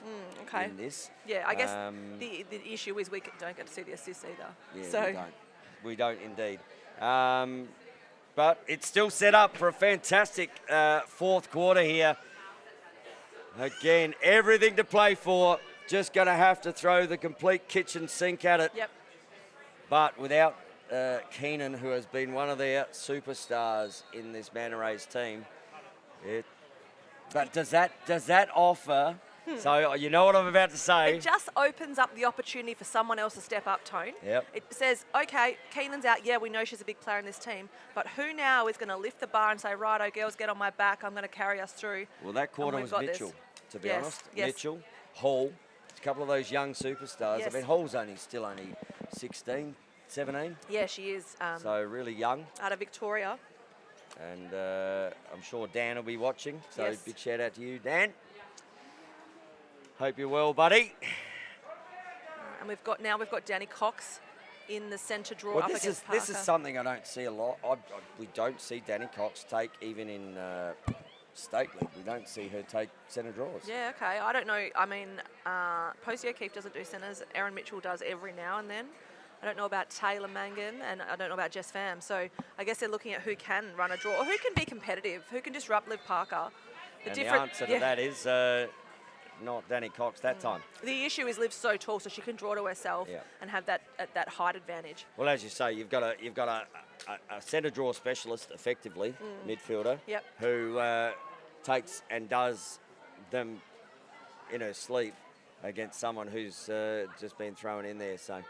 in this. Yeah, I guess the issue is we don't get to see the assists either. Yeah, so we don't indeed. But it's still set up for a fantastic fourth quarter here. Again, everything to play for. Just going to have to throw the complete kitchen sink at it. Yep. But without Keenan, who has been one of their superstars in this Manta Rays team, but does that offer? So you know what I'm about to say. It just opens up the opportunity for someone else to step up, Tone. Yep. It says, okay, Keenan's out. Yeah, we know she's a big player in this team, but who now is going to lift the bar and say, righto, girls, get on my back. I'm going to carry us through. Well, that quarter was Mitchell, to be honest. Yes. Mitchell, Hall, a couple of those young superstars. Yes. I mean, Hall's still only 16, 17. Yeah, she is. So really young. Out of Victoria. And I'm sure Dan will be watching. So Yes. big shout out to you, Dan. Hope you're well, buddy. And we've got Danny Cox in the centre draw Well, up this against is Parker. this is something I don't see a lot. We don't see Danny Cox take, even in state league, we don't see her take centre draws. Yeah, okay. I don't know. I mean, Posey O'Keefe doesn't do centres. Erin Mitchell does every now and then. I don't know about Taylor Mangan, and I don't know about Jess Pham. So I guess they're looking at who can run a draw, or who can be competitive, who can disrupt Liv Parker. The answer to that is not Danny Cox that time. The issue is Liv's so tall, so she can draw to herself and have that height advantage. Well, as you say, you've got a centre draw specialist, effectively, midfielder, who takes and does them in her sleep against someone who's just been thrown in there. So,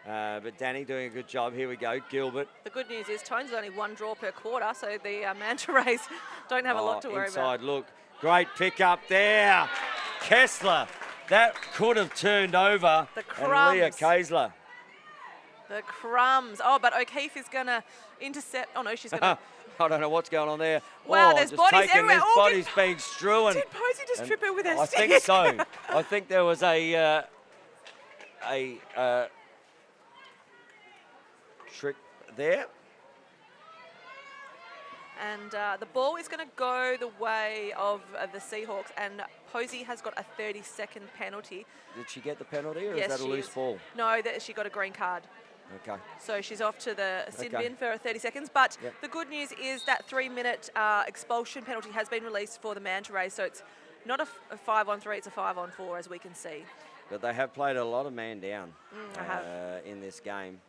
but Danny doing a good job. Here we go, Gilbert. The good news is Tone's only 1 draw per quarter, so the Manta Rays don't have a lot to worry about. Inside look, great pick up there. Kessler, that could have turned over. The crumbs. And Leah Kaisler. The crumbs. Oh, but O'Keefe is going to intercept. Oh, no, she's going to... I don't know what's going on there. Wow, there's bodies everywhere. There's bodies being strewn. Did Posey just trip her with her stick? I think so. I think there was a trick there. And the ball is going to go the way of the Seahawks, and Posey has got a 30-second penalty. Did she get the penalty, or Yes, is that a loose ball? No, she got a green card. Okay. So she's off to the sin Okay. bin for 30 seconds. But Yep. the good news is that 3-minute expulsion penalty has been released for the Manta race. So it's not a 5-on-3, it's a 5-on-4, as we can see. But they have played a lot of man down have. in this game.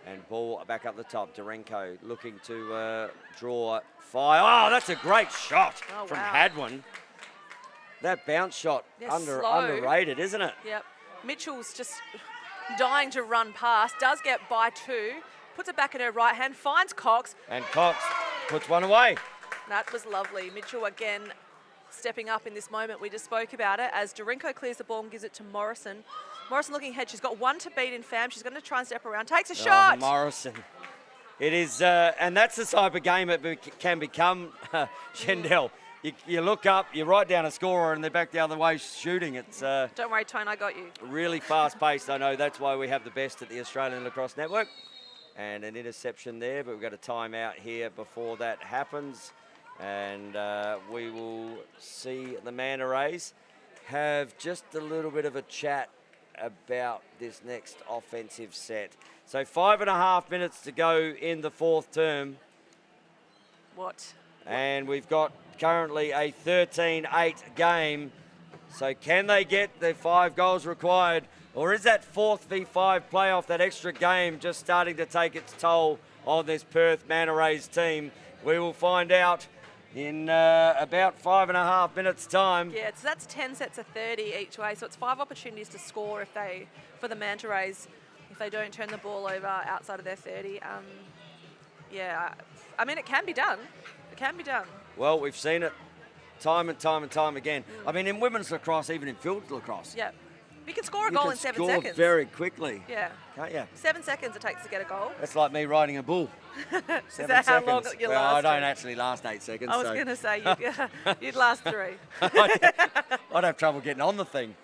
And ball back up the top. Dorenko looking to draw fire. Oh, that's a great shot from Hadwin. That bounce shot, underrated, isn't it? Yep. Mitchell's just dying to run past, does get by 2, puts it back in her right hand, finds Cox. And Cox puts one away. That was lovely. Mitchell again stepping up in this moment. We just spoke about it as Dorenko clears the ball and gives it to Morrison. Morrison looking ahead. She's got 1 to beat in fam. She's going to try and step around. Takes a shot. Morrison. It is, and that's the type of game it can become, Shendell. You look up, you write down a scorer, and they're back the other way shooting. It's Don't worry, Tone, I got you. Really fast-paced. I know that's why we have the best at the Australian Lacrosse Network. And an interception there, but we've got a timeout here before that happens. And we will see the Manta Rays have just a little bit of a chat about this next offensive set. So 5.5 minutes to go in the 4th term. What? And we've got currently a 13-8 game. So can they get the 5 goals required? Or is that 4th v5 playoff, that extra game, just starting to take its toll on this Perth Manta Rays team? We will find out in about 5.5 minutes' time. Yeah, so that's 10 sets of 30 each way. So it's 5 opportunities to score for the Manta Rays if they don't turn the ball over outside of their 30. Yeah, I mean, it can be done. It can be done. Well, we've seen it time and time and time again. I mean, in women's lacrosse, even in field lacrosse. Yeah. You can score a goal in 7 seconds. Score very quickly. Yeah. Can't you? 7 seconds it takes to get a goal. That's like me riding a bull. Is that how long you well, last? I don't actually last 8 seconds. I was going to say you'd last 3. I'd have trouble getting on the thing.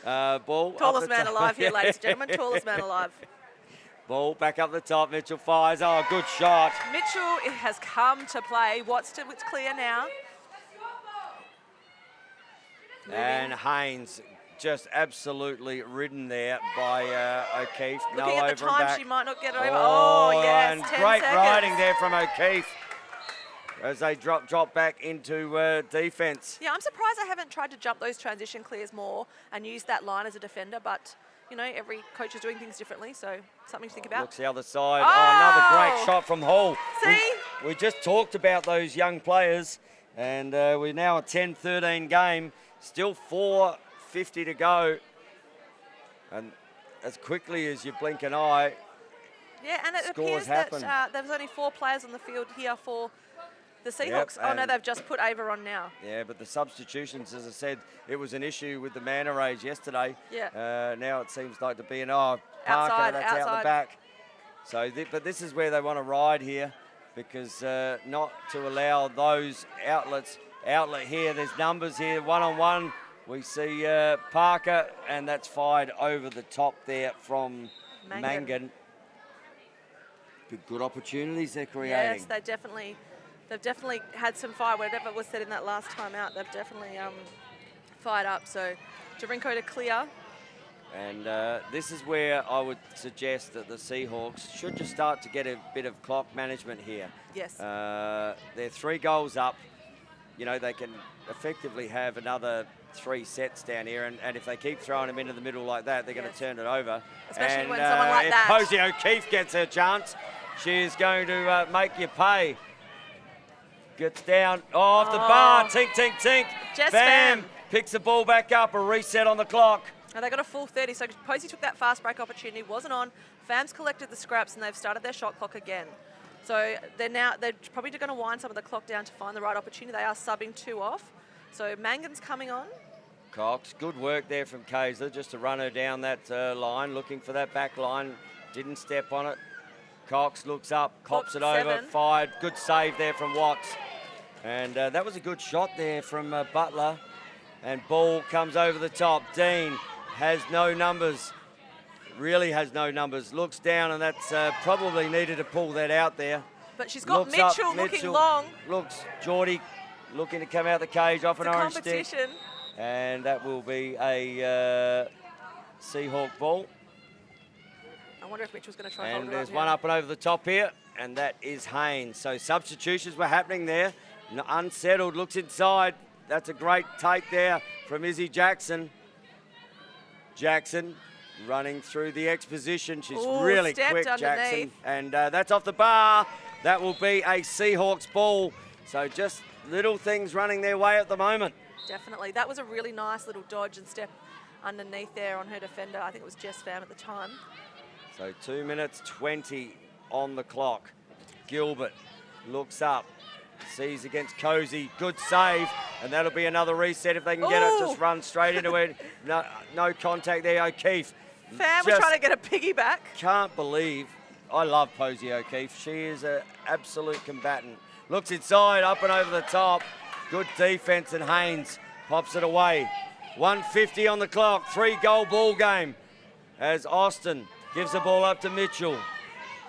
Ball. Tallest man alive here, ladies and gentlemen. Tallest man alive. Ball back up the top. Mitchell fires. Oh, good shot. Mitchell has come to play. It's clear now. And Haynes just absolutely ridden there by O'Keefe. Looking at the time, she might not get over. Oh, yes, and 10 great seconds. riding there from O'Keefe as they drop back into defence. Yeah, I'm surprised I haven't tried to jump those transition clears more and use that line as a defender, but, you know, every coach is doing things differently, so something to think about. Looks the other side. Oh, another great shot from Hall. See? We just talked about those young players, and we're now a 10-13 game. Still 4:50 to go. And as quickly as you blink an eye, yeah, and it scores appears happen. that there was only 4 players on the field here for the Seahawks. Yep, oh, no, they've just put Ava on now. Yeah, but the substitutions, as I said, it was an issue with the Manta Rays yesterday. Yeah. Now it seems like to be an, Parker, outside, that's out the back. So, but this is where they want to ride here, because not to allow those outlets. Outlet here, there's numbers here, 1-on-1. We see Parker, and that's fired over the top there from Mangan. Good opportunities they're creating. Yes, they've definitely had some fire. Whatever was said in that last time out, they've definitely fired up. So, Dorenko to clear. And this is where I would suggest that the Seahawks should just start to get a bit of clock management here. Yes. They're 3 goals up. You know, they can effectively have another 3 sets down here, and if they keep throwing them into the middle like that, they're going to turn it over. Especially when someone like that. If Posey O'Keefe gets her chance, she is going to make you pay. Gets down, off the bar, tink, tink, tink. Jess Bam, Pham picks the ball back up, a reset on the clock. And they got a full 30, so Posey took that fast break opportunity, wasn't on. Fam's collected the scraps, and they've started their shot clock again. So they're probably going to wind some of the clock down to find the right opportunity. They are subbing 2 off. So Mangan's coming on. Cox, good work there from Kaiser just to run her down that line, looking for that back line. Didn't step on it. Cox looks up, cops it over, 7. fired. Good save there from Watts. And that was a good shot there from Butler. And ball comes over the top. Dean has no numbers. Really has no numbers. Looks down, and that's probably needed to pull that out there. but she's got Looks up, Mitchell looking long. Looks, Geordie looking to come out the cage off an orange stick. Competition. And that will be a Seahawk ball. I wonder if Mitchell's going to try and hold And it there's up one here. up and over the top here, and that is Haynes. So substitutions were happening there. Unsettled, looks inside. That's a great take there from Izzy Jackson. Jackson running through the exposition. She's really quick, underneath. Jackson. And that's off the bar. That will be a Seahawks ball. So just little things running their way at the moment. Definitely. That was a really nice little dodge and step underneath there on her defender. I think it was Jess Pham at the time. So 2 minutes 20 on the clock. Gilbert looks up, sees against Cozy, good save, and that'll be another reset if they can get it. Just run straight into it. No contact there, O'Keefe. Pham was trying to get a piggyback. Can't believe, I love Posey O'Keefe. She is an absolute combatant. Looks inside, up and over the top. Good defense, and Haynes pops it away. 1:50 on the clock, 3-goal ball game as Austin gives the ball up to Mitchell.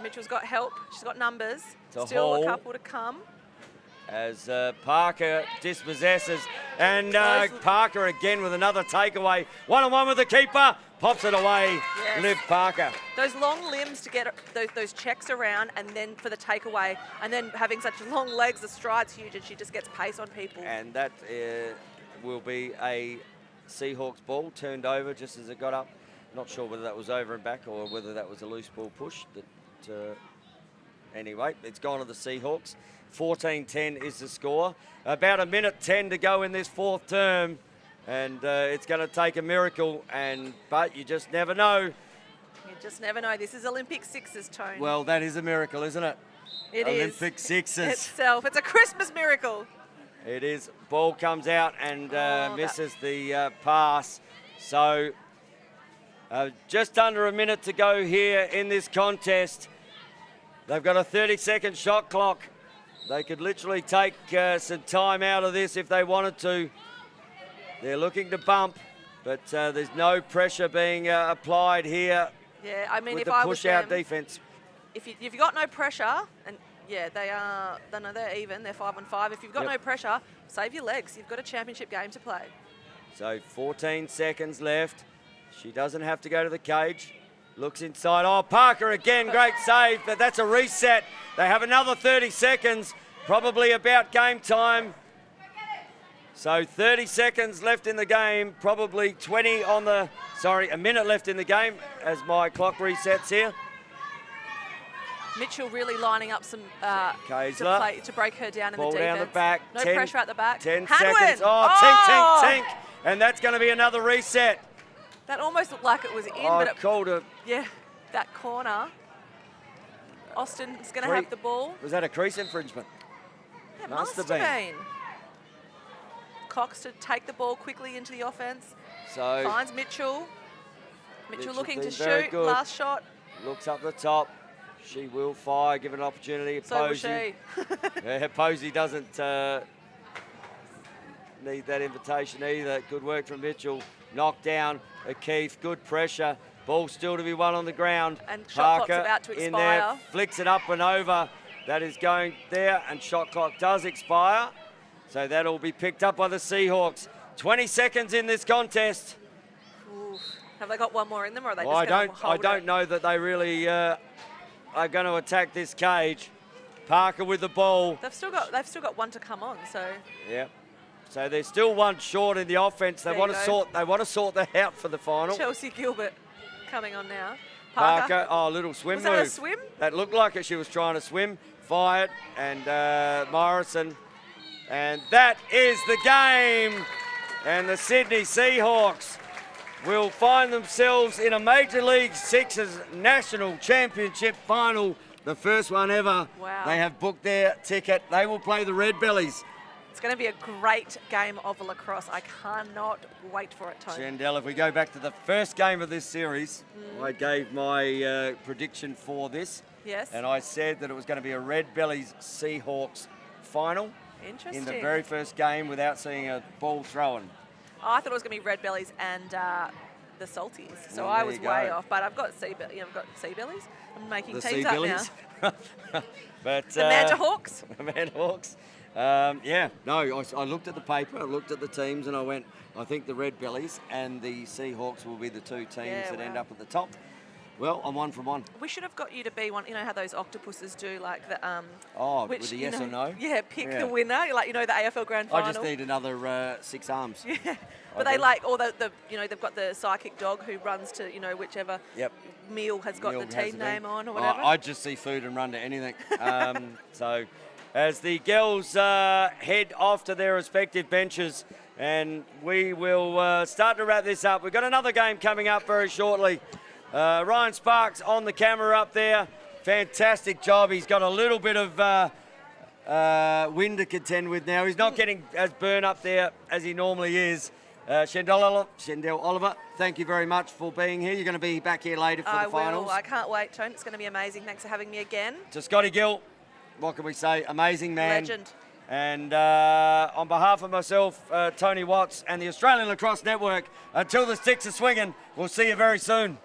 Mitchell's got help. She's got numbers. To Still Hall. a couple to come. As Parker dispossesses, and Parker again with another takeaway. One-on-one with the keeper, pops it away. Yes. Liv Parker. Those long limbs to get those checks around, and then for the takeaway, and then having such long legs, the stride's huge, and she just gets pace on people. And that will be a Seahawks ball turned over just as it got up. Not sure whether that was over and back or whether that was a loose ball push. Anyway, it's gone to the Seahawks. 14-10 is the score. About 1:10 to go in this fourth term, and it's going to take a miracle. But you just never know. You just never know. This is Olympic sixes, Tone. Well, that is a miracle, isn't it? It is. Olympic sixes. Itself. It's a Christmas miracle. It is. Ball comes out and misses the pass. So just under a minute to go here in this contest. They've got a 30-second shot clock. They could literally take some time out of this if they wanted to. They're looking to bump, but there's no pressure being applied here. Yeah, I mean, with if the I was push-out them, defense. if you've got no pressure, and yeah, they're even. They're 5-on-5. If you've got no pressure, save your legs. You've got a championship game to play. So 14 seconds left. She doesn't have to go to the cage. Looks inside. Oh, Parker again, great save, but that's a reset. They have another 30 seconds, probably about game time. So 30 seconds left in the game, probably 20 on the, a minute left in the game as my clock resets here. Mitchell really lining up some to break her down in Ball the defense. down the back. No pressure at the back. 10 Hadwin. seconds. Oh, tink, tink, tink. And that's going to be another reset. That almost looked like it was in, but it called it. Yeah, that corner. Austin's going to have the ball. Was that a crease infringement? It must have been. Cox to take the ball quickly into the offense. So finds Mitchell. Mitchell looking to very shoot. good. Last shot. Looks up the top. She will fire, give an opportunity. So will Posey. she. Posey doesn't need that invitation either. Good work from Mitchell. Knocked down. O'Keefe, good pressure. Ball still to be won on the ground. And shot clock's Parker about to in there, expire. flicks it up and over. That is going there, and shot clock does expire. So that'll be picked up by the Seahawks. 20 seconds in this contest. Oof. Have they got one more in them, or are they Well, just going to hold I don't know that they really are going to attack this cage. Parker with the ball. They've still got one to come on, so. Yeah. So there's still one short in the offense. They want to sort that out for the final. Chelsea Gilbert coming on now. Parker, little swim was move. that a swim? That looked like it. She was trying to swim. Fired, and Morrison. And that is the game. And the Sydney Seahawks will find themselves in a Major League Sixes National Championship final. The first one ever. Wow. They have booked their ticket. They will play the Red Bellies. It's going to be a great game of lacrosse. I cannot wait for it, Tony. Shandell, if we go back to the first game of this series, I gave my prediction for this. Yes. And I said that it was going to be a Red Bellies Seahawks final. Interesting. In the very first game without seeing a ball thrown. Oh, I thought it was going to be Red Bellies and the Salties. So Well, I there was you go. way off. But I've got sea bellies. I'm making The teams Sea up Billies. But The Manta Hawks? The Manta Hawks. I looked at the paper, I looked at the teams, and I went, I think the Red Bellies and the Seahawks will be the two teams that end up at the top. Well, I'm 1 from 1. We should have got you to be one. You know how those octopuses do, like the with the yes or no. Yeah, pick the winner. Like the AFL Grand Final. I just need another 6 arms. Yeah, but they like all the they've got the psychic dog who runs to whichever meal has got the team name on or whatever. I just see food and run to anything. So, as the girls head off to their respective benches, and we will start to wrap this up. We've got another game coming up very shortly. Ryan Sparks on the camera up there. Fantastic job. He's got a little bit of wind to contend with now. He's not getting as burnt up there as he normally is. Shendell Oliver, thank you very much for being here. You're going to be back here later for the finals. I can't wait, Tone. It's going to be amazing. Thanks for having me again. To Scotty Gill, what can we say? Amazing man. Legend. And on behalf of myself, Tony Watts, and the Australian Lacrosse Network, until the sticks are swinging, we'll see you very soon.